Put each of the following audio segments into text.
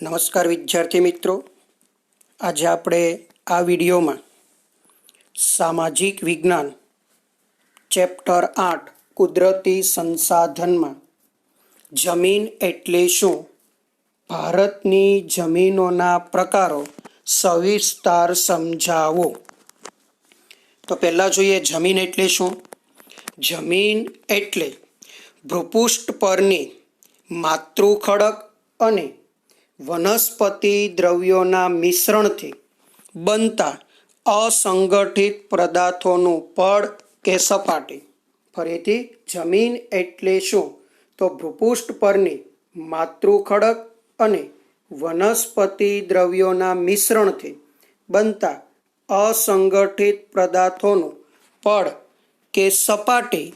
નમસ્કાર વિદ્યાર્થી મિત્રો, આજે આપણે આ વિડીયોમાં સામાજિક વિજ્ઞાન ચેપ્ટર 8 કુદરતી સંસાધનમાં જમીન એટલે શું, ભારતની જમીનોના પ્રકારો સવિસ્તાર સમજાવો. તો પહેલાં જોઈએ જમીન એટલે શું. જમીન એટલે ભૂપૃષ્ઠ પરની માતૃખડક અને વનસ્પતિ દ્રવ્યોના મિશ્રણથી બનતા અસંગઠિત પદાર્થોનું પડ કે સપાટી. ફરીથી જમીન એટલે શું, તો ભૂપૃષ્ઠ પરની માતૃખડક અને વનસ્પતિ દ્રવ્યોના મિશ્રણથી બનતા અસંગઠિત પદાર્થોનું પડ કે સપાટી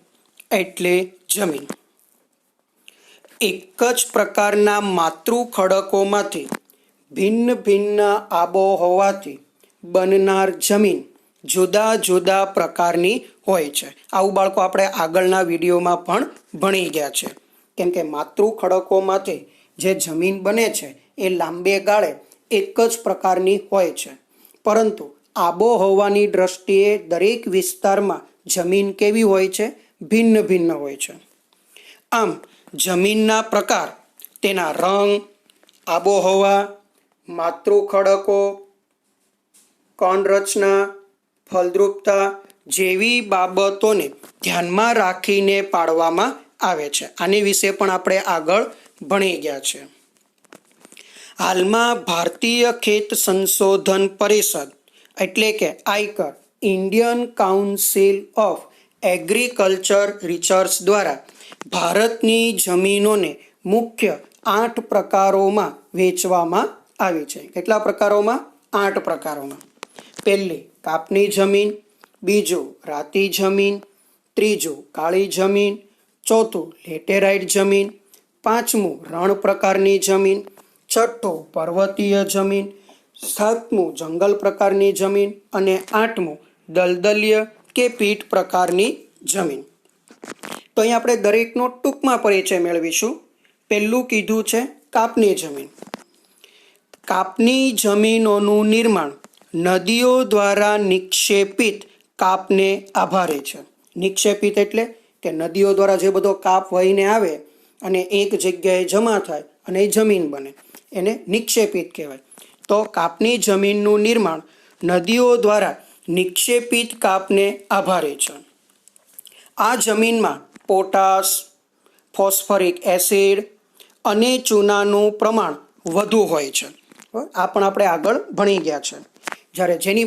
એટલે જમીન. એક જ પ્રકારના માતૃખડકોમાંથી ભિન્ન ભિન્ન આબોહવાથી બનનાર જમીન જુદા જુદા પ્રકારની હોય છે. આવું બાળકો આપણે આગળના વિડીયોમાં પણ ભણી ગયા છે. કેમ કે માતૃખડકોમાંથી જે જમીન બને છે એ લાંબે ગાળે એક જ પ્રકારની હોય છે, પરંતુ આબોહવાની દ્રષ્ટિએ દરેક વિસ્તારમાં જમીન કેવી હોય છે, ભિન્ન ભિન્ન હોય છે. આમ જમીનના પ્રકાર તેના રંગ, આબોહવા, માતૃખડકો, કણરચના, ફળદ્રુપતા જેવી બાબતોને ધ્યાનમાં રાખીને પાડવામાં આવે છે. આની વિશે પણ આપણે આગળ ભણી ગયા છે. હાલમાં ભારતીય ખેત સંશોધન પરિષદ એટલે કે ICAR, Indian Council of Agriculture Research દ્વારા ભારતની જમીનોને મુખ્ય 8 પ્રકારોમાં વહેંચવામાં આવી છે. કેટલા પ્રકારોમાં? 8 પ્રકારોમાં. પહેલી કાપની જમીન, બીજું રાતી જમીન, ત્રીજું કાળી જમીન, ચોથું લેટેરાઇટ જમીન, પાંચમું રણ પ્રકારની જમીન, છઠ્ઠું પર્વતીય જમીન, સાતમું જંગલ પ્રકારની જમીન અને આઠમું દલદલીય કે પીઠ પ્રકારની જમીન. તો અહીં આપણે દરેકનો ટૂંકમાં પરિચય મેળવીશું. પહેલું કીધું છે કાપની જમીન. કાપની જમીનોનું નિર્માણ નદીઓ દ્વારા નિક્ષેપિત કાપને આભારે છે. નિક્ષેપિત એટલે કે નદીઓ દ્વારા જે બધો કાપ વહીને આવે અને એક જગ્યાએ જમા થાય અને એ જમીન બને, એને નિક્ષેપિત કહેવાય. તો કાપની જમીનનું નિર્માણ નદીઓ દ્વારા નિક્ષેપિત કાપને આભારે છે. આ જમીનમાં પોટાશ, ફોસ્ફરિક એસિડ અને ચૂનાનું પ્રમાણ વધુ હોય છે. આ પણ આપણે આગળ ભણી ગયા છે. જ્યારે જેની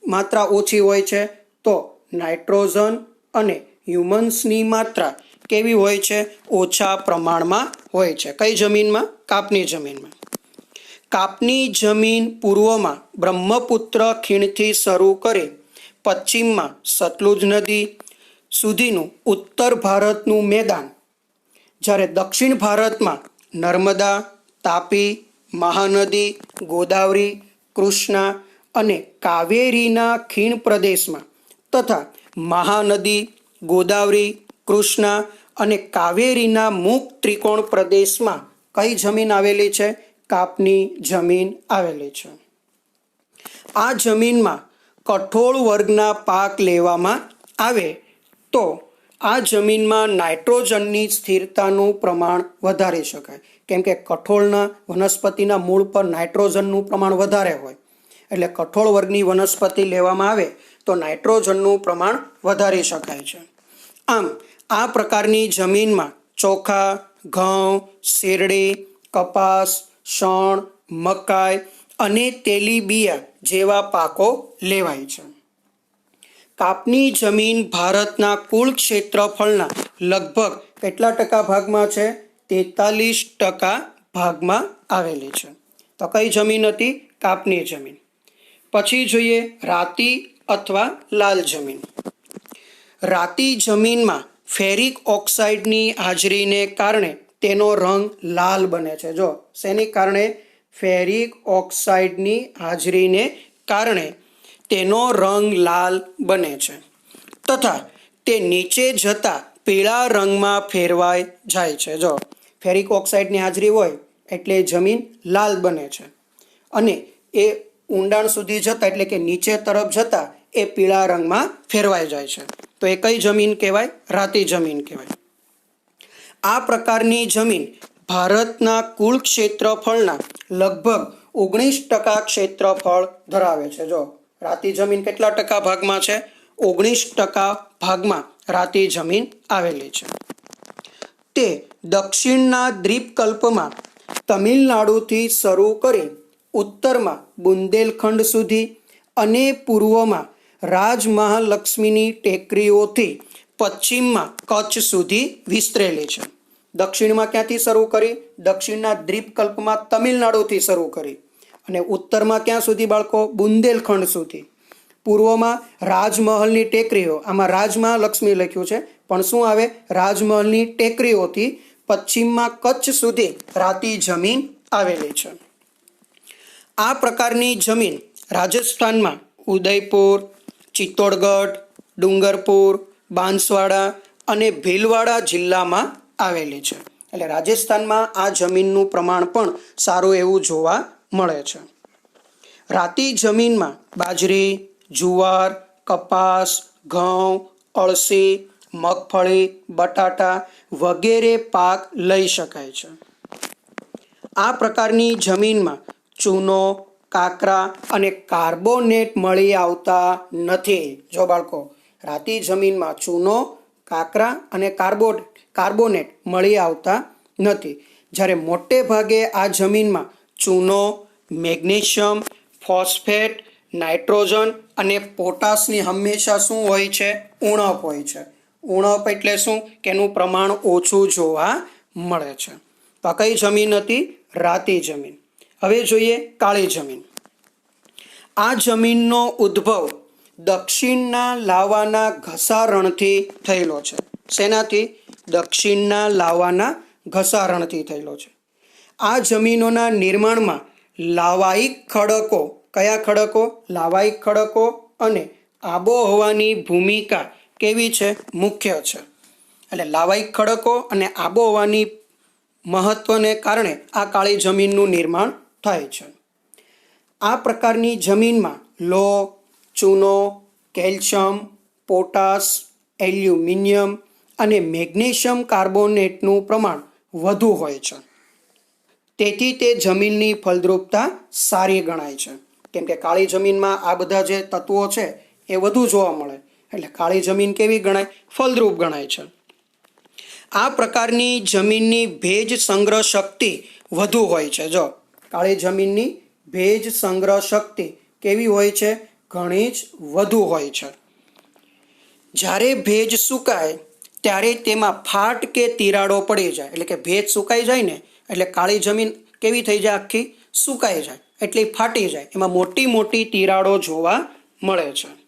માત્રા ઓછી હોય છે તો નાઇટ્રોજન અને હ્યુમન્સની માત્રા કેવી હોય છે? ઓછા પ્રમાણમાં હોય છે. કઈ જમીનમાં? કાપની જમીનમાં. કાપની જમીન પૂર્વમાં બ્રહ્મપુત્ર ખીણથી શરૂ કરી પશ્ચિમમાં સતલુજ નદી સુધીનું ઉત્તર ભારતનું મેદાન, જ્યારે દક્ષિણ ભારતમાં નર્મદા, તાપી, મહાનદી, ગોદાવરી, કૃષ્ણા અને કાવેરીના ખીણ પ્રદેશમાં તથા મહાનદી, ગોદાવરી, કૃષ્ણા અને કાવેરીના મુખ ત્રિકોણ પ્રદેશમાં કઈ જમીન આવેલી છે? કાપની જમીન આવેલી છે. આ જમીનમાં કઠોળ વર્ગના પાક લેવામાં આવે તો આ જમીનમાં નાઇટ્રોજનની સ્થિરતાનું પ્રમાણ વધારી શકાય. કેમ કે કઠોળના વનસ્પતિના મૂળ પર નાઇટ્રોજનનું પ્રમાણ વધારે હોય, એટલે કઠોળ વર્ગની વનસ્પતિ લેવામાં આવે તો નાઇટ્રોજનનું પ્રમાણ વધારી શકાય છે. આમ આ પ્રકારની જમીનમાં ચોખા, ઘઉં, શેરડી, કપાસ, શણ, મકાઈ અને તેલીબિયાં જેવા પાકો લેવાય છે. કાપની જમીન ભારતના કુલ ક્ષેત્રફળના લગભગ કેટલા ટકા ભાગમાં છે? 43% ભાગમાં આવેલી છે. તો કઈ જમીન હતી? કાપની જમીન. પછી જોઈએ રાતી અથવા લાલ જમીન. રાતી જમીનમાં ફેરિક ઓક્સાઇડની હાજરીને કારણે તેનો રંગ લાલ બને છે. જો શેને કારણે? ફેરિક ઓક્સાઇડની હાજરીને કારણે તેનો રંગ લાલ બને છે તથા તે નીચે જતા પીળા રંગમાં ફેરવાઈ જાય છે. જો ફેરિક ઓક્સાઇડની હાજરી હોય એટલે જમીન લાલ બને છે અને એ ઊંડાણ સુધી જતાં એટલે કે નીચે તરફ જતાં એ પીળા રંગમાં ફેરવાઈ જાય છે. તો એ કઈ જમીન કહેવાય? રાતી જમીન કહેવાય. આ પ્રકારની જમીન ભારતના કુલ ક્ષેત્રફળના લગભગ 19% ક્ષેત્રફળ ધરાવે છે. જો રાતી જમીન કેટલા ટકા ભાગમાં છે? 19% ભાગમાં રાતી જમીન આવેલી છે. તે દક્ષિણના દ્વીપકલ્પમાં તમિલનાડુથી શરૂ કરી ઉત્તરમાં બુંદેલખંડ સુધી અને પૂર્વમાં રાજમહાલક્ષ્મીની ટેકરીઓથી પશ્ચિમમાં કચ્છ સુધી વિસ્તરેલી છે. દક્ષિણમાં ક્યાંથી શરૂ કરી? દક્ષિણના દ્વીપકલ્પમાં તમિલનાડુથી શરૂ કરી અને ઉત્તરમાં ક્યાં સુધી બાળકો? બુંદેલખંડ સુધી. પૂર્વમાં રાજમહલની ટેકરીઓ, આમાં રાજમહાલક્ષ્મી લખ્યું છે પણ શું આવે? રાજમહલની ટેકરીઓથી પશ્ચિમમાં કચ્છ સુધી રાતી જમીન આવેલી છે. આ પ્રકારની જમીન રાજસ્થાનમાં ઉદયપુર, ચિત્તોડગઢ, ડુંગરપુર, બાંસવાડા અને ભીલવાડા જિલ્લામાં આવેલી છે. એટલે રાજસ્થાનમાં આ જમીનનું પ્રમાણ પણ સારું એવું જોવા મળે છે. રાતી જમીનમાં બાજરી, જુવાર, કપાસ, ઘઉં, અળસી, મગફળી, બટાટા વગેરે પાક લઈ શકાય છે. આ પ્રકારની જમીનમાં ચૂનો, કાકરા અને કાર્બોનેટ મળી આવતા નથી. જો બાળકો, રાતી જમીનમાં ચૂનો, કાકરા અને કાર્બોનેટ મળી આવતા નથી. જ્યારે મોટે ભાગે આ જમીનમાં ચૂનો, મેગ્નેશિયમ, ફોસ્ફેટ, નાઇટ્રોજન અને પોટાશની હંમેશા શું હોય છે? ઉણપ હોય છે. ઉણપ એટલે શું? કે એનું પ્રમાણ ઓછું જોવા મળે છે. તો આ કઈ જમીન હતી? રાતી જમીન. હવે જોઈએ કાળી જમીન. આ જમીનનો ઉદ્ભવ દક્ષિણના લાવાના ઘસારણથી થયેલો છે. શેનાથી? દક્ષિણના લાવાના ઘસારણથી થયેલો છે. આ જમીનોના નિર્માણમાં લાવાયિક ખડકો, કયા ખડકો? લાવાયિક ખડકો અને આબોહવાની ભૂમિકા કેવી છે? મુખ્ય છે. એટલે લાવાયિક ખડકો અને આબોહવાની મહત્વને કારણે આ કાળી જમીનનું નિર્માણ થાય છે. આ પ્રકારની જમીનમાં લોહ, ચૂનો, કેલ્શિયમ, પોટાશ, એલ્યુમિનિયમ અને મેગ્નેશિયમ કાર્બોનેટનું પ્રમાણ વધુ હોય છે. તેથી તે જમીનની ફળદ્રુપતા સારી ગણાય છે. કેમ કે કાળી જમીનમાં આ બધા જે તત્વો છે એ વધુ જોવા મળે એટલે કાળી જમીન કેવી ગણાય? ફળદ્રુપ ગણાય છે. આ પ્રકારની જમીનની ભેજ સંગ્રહ શક્તિ વધુ હોય છે. જો કાળી જમીનની ભેજ સંગ્રહ શક્તિ કેવી હોય છે? ઘણી જ વધુ હોય છે. જ્યારે ભેજ સુકાય ત્યારે તેમાં ફાટ કે તિરાડો પડી જાય. એટલે કે ભેજ સુકાઈ જાય ને એટલે કાળી જમીન કેવી થઈ જાય? આખી સુકાઈ જાય એટલે ફાટી જાય. એમાં મોટી મોટી તિરાડો જોવા મળે છે.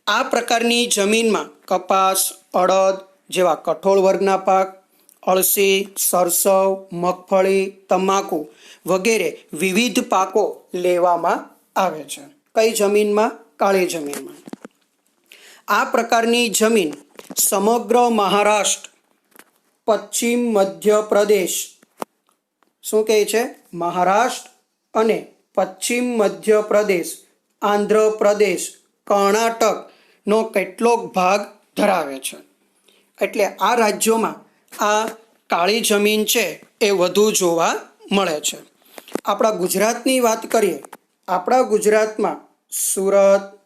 આ પ્રકારની જમીનમાં કપાસ, અડદ જેવા કઠોળ વર્ગના પાક, અળસી, સરસવ, મગફળી, તમાકુ વગેરે વિવિધ પાકો લેવામાં આવે છે. કઈ જમીનમાં? કાળી જમીનમાં. આ પ્રકારની જમીન સમગ્ર મહારાષ્ટ્ર, પશ્ચિમ મધ્યપ્રદેશ, શું કહે છે? મહારાષ્ટ્ર અને પશ્ચિમ મધ્યપ્રદેશ, આંધ્રપ્રદેશ, કર્ણાટકનો કેટલોક ભાગ ધરાવે છે. એટલે આ રાજ્યોમાં આ કાળી જમીન છે એ વધુ જોવા મળે છે. આપણા ગુજરાતની વાત કરીએ. આપણા ગુજરાતમાં સુરત,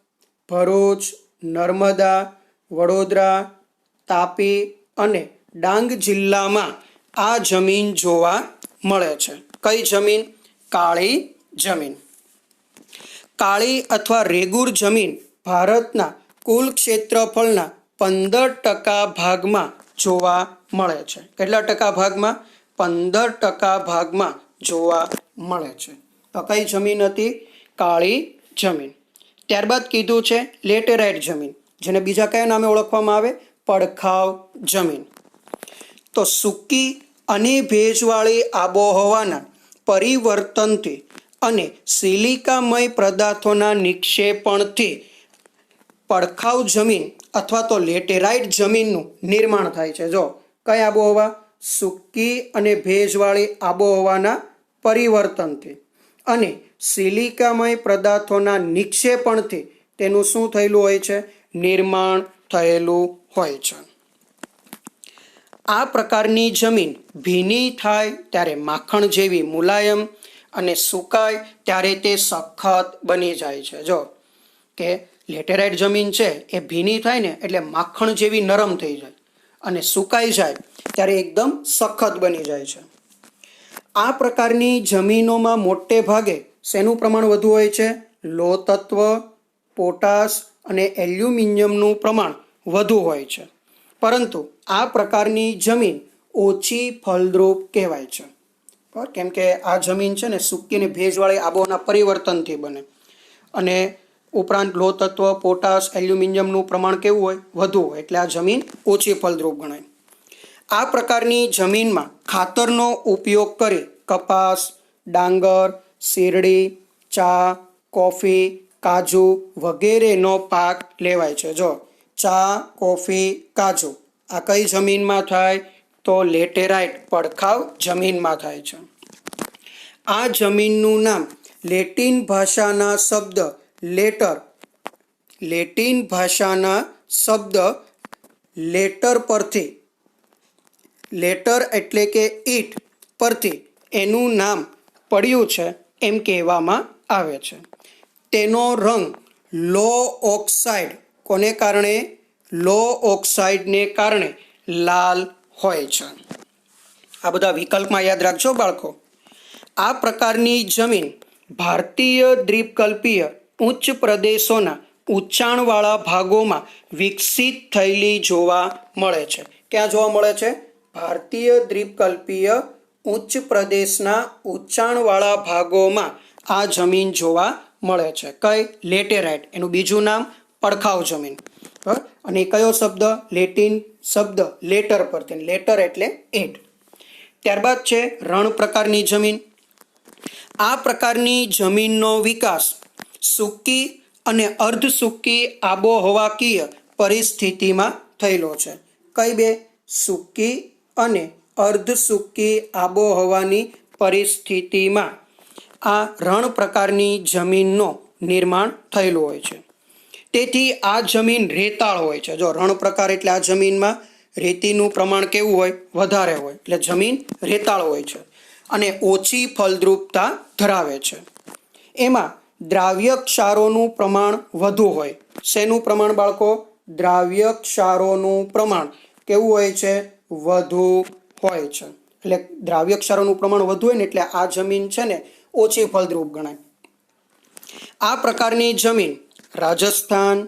ભરૂચ, નર્મદા, વડોદરા, તાપી અને ડાંગ જિલ્લામાં આ જમીન જોવા મળે છે. કઈ જમીન? કાળી જમીન. કાળી અથવા રેગુર જમીન ભારતના કુલ ક્ષેત્રફળના 15% ભાગમાં જોવા મળે છે. કેટલા ટકા ભાગમાં? 15% ભાગમાં જોવા મળે છે. તો કઈ જમીન હતી? કાળી જમીન. ત્યારબાદ કીધું છે લેટેરાઇટ જમીન, જેને બીજા કયા નામે ઓળખવામાં આવે? પડખાવ જમીન. તો સૂકી અને ભેજવાળી આબોહવાના પરિવર્તનથી અને સિલિકામય પદાર્થોના નિક્ષેપણથી પડખાવ જમીન અથવા તો લેટેરાઇટ જમીનનું નિર્માણ થાય છે. જો કઈ આબોહવા? સૂકી અને ભેજવાળી આબોહવાના પરિવર્તનથી અને સિલિકામય પદાર્થોના નિક્ષેપણથી તેનું શું થયેલું હોય છે? નિર્માણ થયેલું હોય છે. આ પ્રકારની જમીન ભીની થાય ત્યારે માખણ જેવી મુલાયમ અને સુકાય ત્યારે તે સખત બની જાય છે. જો કે લેટેરાઇટ જમીન છે એ ભીની થાય ને એટલે માખણ જેવી નરમ થઈ જાય અને સુકાઈ જાય ત્યારે એકદમ સખત બની જાય છે. આ પ્રકારની જમીનોમાં મોટે ભાગે શેનું પ્રમાણ વધુ હોય છે? લોહ તત્વ, પોટાશ અને એલ્યુમિનિયમનું પ્રમાણ વધુ હોય છે. પરંતુ આ પ્રકારની જમીન ઓછી ફળદ્રુપ કહેવાય છે. કેમ કે આ જમીન છે ને સૂકી અને ભેજવાળી આબોહવાના પરિવર્તનથી બને અને ઉપરાંત લોહ તત્વ, પોટાશ, એલ્યુમિનિયમનું પ્રમાણ કેવું હોય? વધુ હોય. એટલે આ જમીન ઓછી ફળદ્રુપ ગણાય. આ પ્રકારની જમીનમાં ખાતરનો ઉપયોગ કરી કપાસ, ડાંગર, શેરડી, ચા, કોફી, કાજુ વગેરેનો પાક લેવાય છે. જો ચા, કોફી, કાજુ આ કઈ જમીનમાં થાય? તો લેટેરાઇટ પડખાવ જમીનમાં થાય છે. આ જમીનનું નામ લેટિન ભાષાના શબ્દ લેટર પરથી, લેટર એટલે કે ઈંટ પરથી એનું નામ પડ્યું છે એમ કહેવામાં આવે છે. તેનો રંગ લો ઓક્સાઇડ કોને કારણે? લો ઓક્સાઇડને કારણે લાલ હોય છે. આ બધા વિકલ્પમાં યાદ રાખજો બાળકો. આ પ્રકારની જમીન ભારતીય દ્વીપકલ્પીય ઉચ્ચ પ્રદેશોના ઊંચાણવાળા ભાગોમાં વિકસિત થયેલી જોવા મળે છે. ક્યાં જોવા મળે છે? ભારતીય દ્વીપકલ્પીય ઉચ્ચ પ્રદેશના ઊંચાણવાળા ભાગોમાં આ જમીન જોવા મળે છે. કઈ? લેટેરાઇટ. એનું બીજું નામ પડખાવ જમીન. અને કયો શબ્દ? લેટિન શબ્દ લેટર પરથી. લેટર એટલે ઈંટ. ત્યારબાદ છે રણ પ્રકારની જમીન. આ પ્રકારની જમીનનો વિકાસ સૂકી અને અર્ધ સૂકી આબોહવાકીય પરિસ્થિતિમાં થયેલો છે. કઈ બે? સૂકી અને અર્ધ સૂકી આબોહવાની પરિસ્થિતિમાં આ રણ પ્રકારની જમીનનો નિર્માણ થયેલું હોય છે. તેથી આ જમીન રેતાળ હોય છે. જો રણ પ્રકાર એટલે આ જમીનમાં રેતીનું પ્રમાણ કેવું હોય? વધારે હોય. એટલે જમીન રેતાળ હોય છે અને ઓછી ફળદ્રુપતા ધરાવે છે. એમાં દ્રાવ્ય ક્ષારોનું પ્રમાણ વધુ હોય. શેનું પ્રમાણ બાળકો? દ્રાવ્ય ક્ષારોનું પ્રમાણ કેવું હોય છે? વધુ હોય છે. એટલે દ્રાવ્ય ક્ષારોનું પ્રમાણ વધુ હોય ને એટલે આ જમીન છે ને ઓછી ફળદ્રુપ ગણાય. આ પ્રકારની જમીન રાજસ્થાન,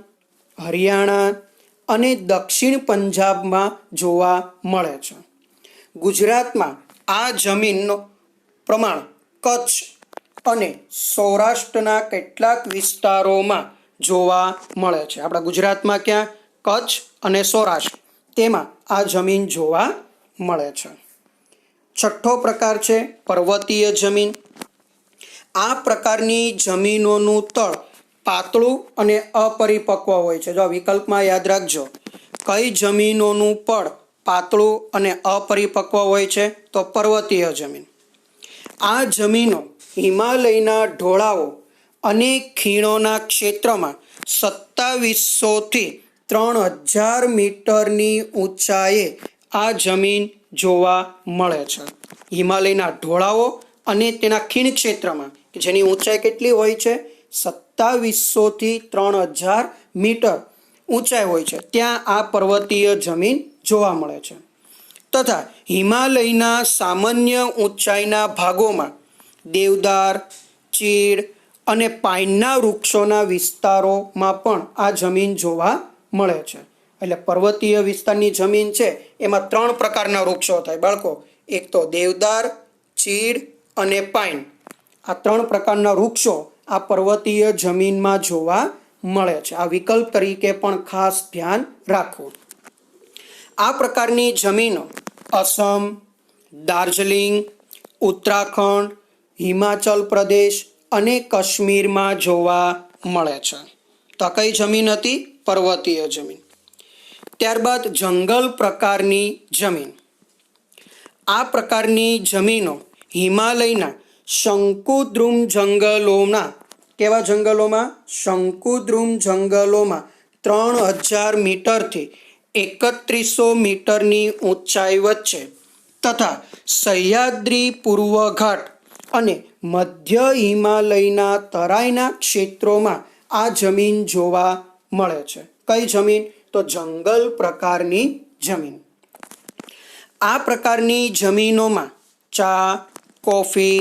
હરિયાણા અને દક્ષિણ પંજાબમાં જોવા મળે છે. ગુજરાતમાં આ જમીનનું પ્રમાણ કચ્છ અને સૌરાષ્ટ્રના કેટલાક વિસ્તારોમાં જોવા મળે છે. આપણા ગુજરાતમાં ક્યાં? કચ્છ અને સૌરાષ્ટ્ર, તેમાં આ જમીન જોવા મળે છે. છઠ્ઠો પ્રકાર છે પર્વતીય જમીન. આ પ્રકારની જમીનોનું તળ પાતળું અને અપરિપક્વ હોય છે. જો વિકલ્પમાં યાદ રાખજો. કઈ જમીનોનું પડ પાતળું અને અપરિપક્વ હોય છે? તો પર્વતીય જમીન. આ જમીનો હિમાલયના ઢોળાવો અને ખીણોના ક્ષેત્રમાં 2700થી 3000 મીટરની ઊંચાઈએ આ જમીન જોવા મળે છે. હિમાલયના ઢોળાવો અને તેના ખીણ ક્ષેત્રમાં જેની ઊંચાઈ કેટલી હોય છે? 2700થી 3000 મીટર ઊંચાઈ હોય છે. ત્યાં આ પર્વતીય જમીન જોવા મળે છે. તથા હિમાલયના સામાન્ય ઊંચાઈના ભાગોમાં દેવદાર, ચીડ અને પાઇનના વૃક્ષોના વિસ્તારોમાં પણ આ જમીન જોવા મળે છે. એટલે પર્વતીય વિસ્તારની જમીન છે એમાં 3 પ્રકારના વૃક્ષો થાય બાળકો. એક તો દેવદાર, ચીડ અને પાઇન. આ 3 પ્રકારના વૃક્ષો આ પર્વતીય જમીનમાં જોવા મળે છે. આ વિકલ્પ તરીકે પણ ખાસ ધ્યાન રાખવું. આ પ્રકારની જમીનો અસમ, દાર્જિલિંગ, ઉત્તરાખંડ, હિમાચલ પ્રદેશ અને કાશ્મીરમાં જોવા મળે છે. તો આ કઈ જમીન હતી? પર્વતીય જમીન. ત્યારબાદ જંગલ પ્રકારની જમીન. આ પ્રકારની જમીનો હિમાલયના શંકુદ્રુમ જંગલોના કેવા જંગલોમાં શંકુદ્રુમ જંગલોમાં 3000 મીટરથી 3100 મીટરની ઊંચાઈ વચ્ચે તથા સહ્યાદ્રી પૂર્વ ઘાટ અને મધ્ય હિમાલયના તરાઈના ક્ષેત્રોમાં આ જમીન જોવા મળે છે. કઈ જમીન? તો જંગલ પ્રકારની જમીન. આ પ્રકારની જમીનોમાં ચા, કોફી,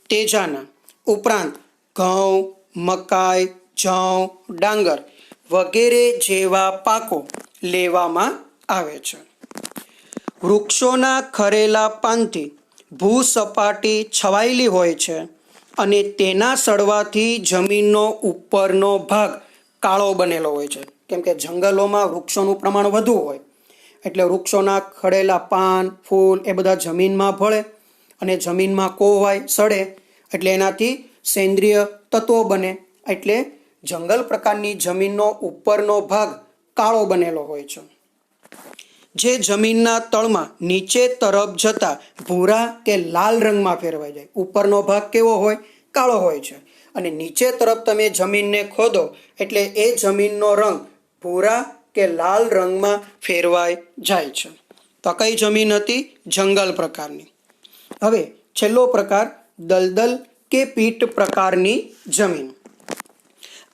તેજાના ઉપરાંત ઘઉં, મકાઈ, જવ, ડાંગર વગેરે જેવા પાકો લેવામાં આવે છે. વૃક્ષોના ખરેલા પાનથી ભૂસપાટી છવાયેલી હોય છે અને તેના સડવાથી જમીનનો ઉપરનો ભાગ કાળો બનેલો હોય છે. કેમ કે જંગલોમાં વૃક્ષોનું પ્રમાણ વધુ હોય એટલે વૃક્ષોના ખડેલા પાન, ફૂલ એ બધા જમીનમાં ભળે અને જમીનમાં કોવાય, સડે એટલે એનાથી સેન્દ્રિય તત્વો બને એટલે જંગલ પ્રકારની જમીનનો ઉપરનો ભાગ કાળો બનેલો હોય છે. જે જમીનના તળમાં નીચે તરફ જતા ભૂરા કે લાલ રંગમાં ફેરવાઈ જાય. ઉપરનો ભાગ કેવો હોય? કાળો હોય છે અને નીચે તરફ તમે જમીનને ખોદો એટલે એ જમીનનો રંગ ભૂરા કે લાલ રંગમાં ફેરવાઈ જાય છે. તો કઈ જમીન હતી? જંગલ પ્રકારની. હવે છેલ્લો પ્રકાર દલદલ કે પીટ પ્રકારની જમીન.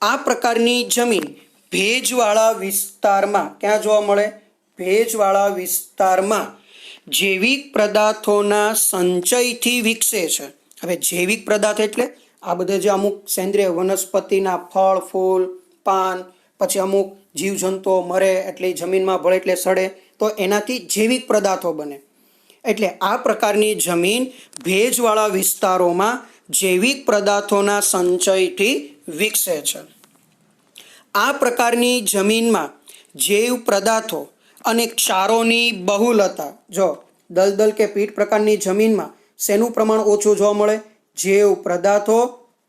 આ પ્રકારની જમીન ભેજવાળા વિસ્તારમાં ક્યાં જોવા મળે? ભેજવાળા વિસ્તારમાં જૈવિક પદાર્થોના સંચયથી વિકસે છે. હવે જૈવિક પદાર્થ એટલે આ બધા જે અમુક સેન્દ્રિય વનસ્પતિના ફળ, ફૂલ, પાન, પછી અમુક જીવજંતુઓ મરે એટલે જમીનમાં ભળે એટલે સડે તો એનાથી જૈવિક પદાર્થો બને. એટલે આ પ્રકારની જમીન ભેજવાળા વિસ્તારોમાં જૈવિક પદાર્થોના સંચયથી વિકસે છે. આ પ્રકારની જમીનમાં જૈવ પદાર્થો અને ક્ષારોની બહુલતા. જો દલદલ કે પીટ પ્રકારની જમીનમાં શેનું પ્રમાણ ઓછું જોવા મળે? જૈવ પદાર્થો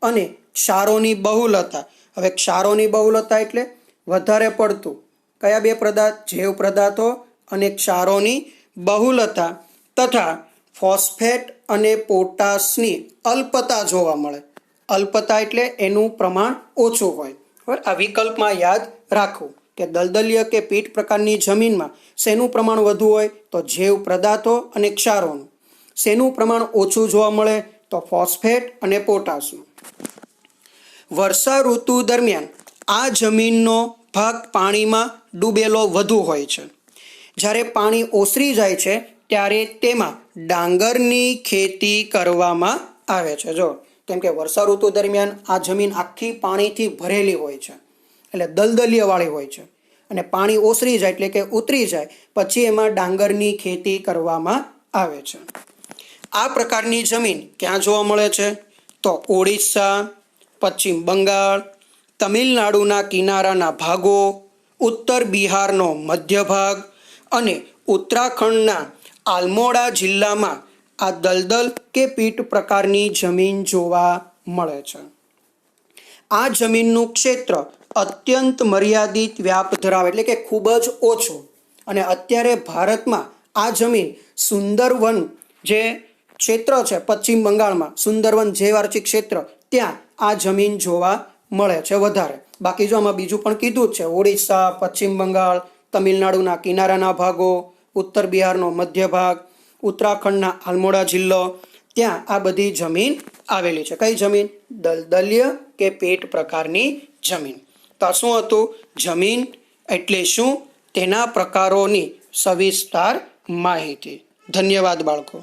અને ક્ષારોની બહુલતા. હવે ક્ષારોની બહુલતા એટલે વધારે પડતું કયા બે પદાર્થ? જૈવ પદાર્થો અને ક્ષારોની બહુલતા તથા ફોસ્ફેટ અને પોટાશની અલ્પતા જોવા મળે. અલ્પતા એટલે એનું પ્રમાણ ઓછું હોય. બરાબર, આ વિકલ્પમાં યાદ રાખવું કે દલદલીય કે પીટ પ્રકારની જમીનમાં શેનું પ્રમાણ વધુ હોય? તો જૈવ પદાર્થો અને ક્ષારોનું. શેનું પ્રમાણ ઓછું જોવા મળે? તો ફોસ્ફેટ અને પોટાશનું. વર્ષા ઋતુ દરમિયાન આ જમીનનો ભાગ પાણીમાં ડૂબેલો વધુ હોય છે. જ્યારે પાણી ઓસરી જાય છે ત્યારે તેમાં ડાંગરની ખેતી કરવામાં આવે છે. જો કેમ કે વર્ષા ઋતુ દરમિયાન આ જમીન આખી પાણીથી ભરેલી હોય છે એટલે દલદલીયવાળી હોય છે અને પાણી ઓસરી જાય એટલે કે ઉતરી જાય પછી એમાં ડાંગરની ખેતી કરવામાં આવે છે. આ પ્રકારની જમીન ક્યાં જોવા મળે છે? તો ઓડિશા, પશ્ચિમ બંગાળ, તમિલનાડુના કિનારાના ભાગો, ઉત્તર બિહારનો મધ્ય ભાગ અને ઉત્તરાખંડના આલ્મોડા જિલ્લામાં આ દલદલ કે પીટ પ્રકારની જમીન જોવા મળે છે. આ જમીનનું ક્ષેત્ર અત્યંત મર્યાદિત વ્યાપ ધરાવે એટલે કે ખૂબ જ ઓછું અને અત્યારે ભારતમાં આ જમીન સુંદરવન જે ક્ષેત્ર છે પશ્ચિમ બંગાળમાં સુંદરવન જૈવાર્ચિક ક્ષેત્ર ત્યાં આ જમીન જોવા મળે છે વધારે. બાકી જો આમાં બીજું પણ કીધું જ છે ઓડિશા, પશ્ચિમ બંગાળ, તમિલનાડુના કિનારાના ભાગો, ઉત્તર બિહારનો મધ્ય ભાગ, ઉત્તરાખંડના આલ્મોડા જિલ્લો ત્યાં આ બધી જમીન આવેલી છે. કઈ જમીન? દલદલીય કે પીટ પ્રકારની જમીન. તો આ શું હતું? જમીન એટલે શું તેના પ્રકારોની સવિસ્તાર માહિતી. ધન્યવાદ બાળકો.